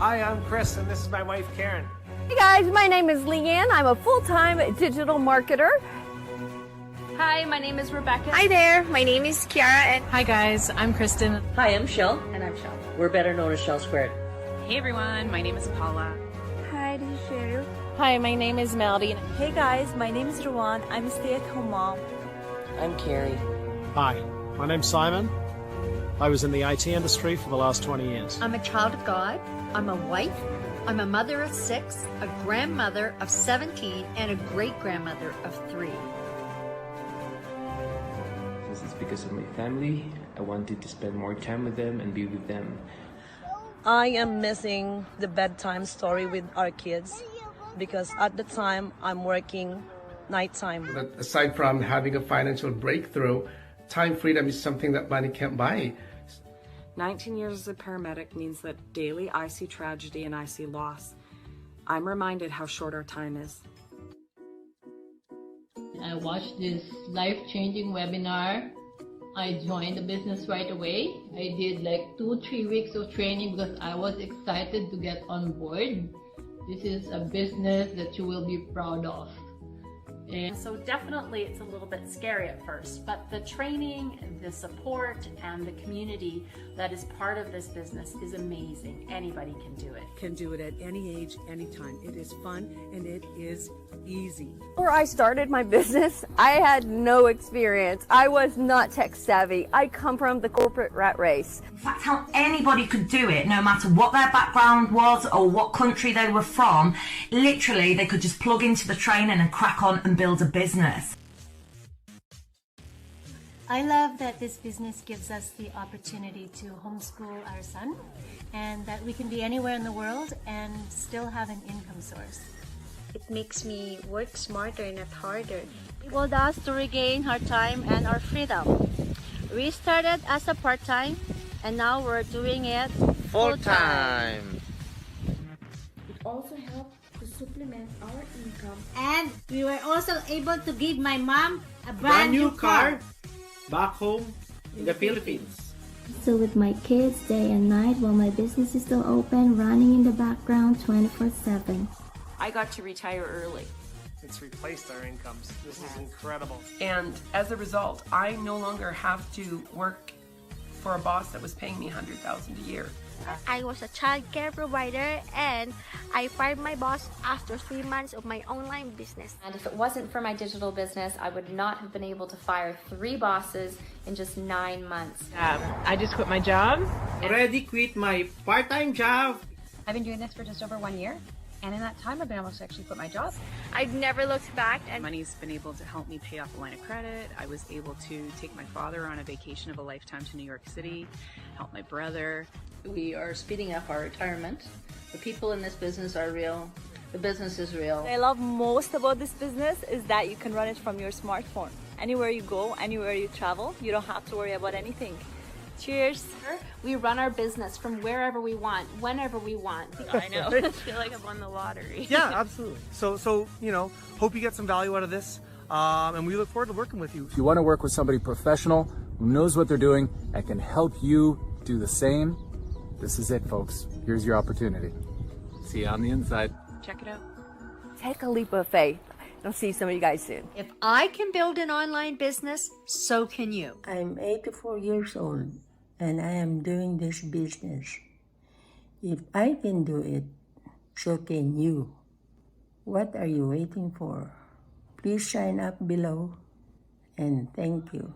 Hi, I'm Chris, and this is my wife, Karen. Hey guys, my name is Leanne. I'm a full-time digital marketer. Hi, my name is Rebecca. Hi there, my name is Kiara and Hi guys, I'm Kristen. Hi, I'm Shell. And I'm Shell. We're better known as Shell Squared. Hey everyone, my name is Paula. Hi, this is Cheryl. Hi, my name is Melody. Hey guys, my name is Rowan. I'm a stay-at-home mom. I'm Carrie. Hi, my name's Simon. I was in the IT industry for the last 20 years. I'm a child of God. I'm a wife. I'm a mother of 6, a grandmother of 17, and a great-grandmother of 3. This is because of my family. I wanted to spend more time with them and be with them. I am missing the bedtime story with our kids because at the time I'm working nighttime. But aside from having a financial breakthrough, time freedom is something that money can't buy. 19 years as a paramedic means that daily I see tragedy and I see loss. I'm reminded how short our time is. I watched this life-changing webinar. I joined the business right away. I did like 2-3 weeks of training because I was excited to get on board. This is a business that you will be proud of. And so definitely it's a little bit scary at first, but the training, the support, and the community that is part of this business is amazing. Anybody can do it. Can do it at any age, anytime. It is fun and it is easy. Before I started my business, I had no experience. I was not tech savvy. I come from the corporate rat race. In fact, how anybody could do it, no matter what their background was or what country they were from, literally they could just plug into the training and crack on and build a business. I love that this business gives us the opportunity to homeschool our son and that we can be anywhere in the world and still have an income source. It makes me work smarter, not harder. It enabled us to regain our time and our freedom. We started as a part-time and now we're doing it full-time. It also helped to supplement our income. And we were also able to give my mom a brand new car back home in the Philippines. So with my kids day and night while my business is still open, running in the background 24/7. I got to retire early. It's replaced our incomes. This is incredible. And as a result, I no longer have to work for a boss that was paying me $100,000 a year. I was a child care provider and I fired my boss after 3 months of my online business. And if it wasn't for my digital business, I would not have been able to fire 3 bosses in just 9 months. I just quit my job. Already quit my part-time job. I've been doing this for just over 1 year. And in that time, I've been able to actually quit my job. I've never looked back. And money's been able to help me pay off a line of credit. I was able to take my father on a vacation of a lifetime to New York City, help my brother. We are speeding up our retirement. The people in this business are real. The business is real. What I love most about this business is that you can run it from your smartphone. Anywhere you go, anywhere you travel, you don't have to worry about anything. Cheers. We run our business from wherever we want, whenever we want. I know. I feel like I've won the lottery. Yeah, absolutely. So hope you get some value out of this. And we look forward to working with you. If you want to work with somebody professional who knows what they're doing and can help you do the same, this is it, folks. Here's your opportunity. See you on the inside. Check it out. Take a leap of faith. I'll see some of you guys soon. If I can build an online business, so can you. I'm 84 years old and I am doing this business. If I can do it, so can you. What are you waiting for? Please sign up below and thank you.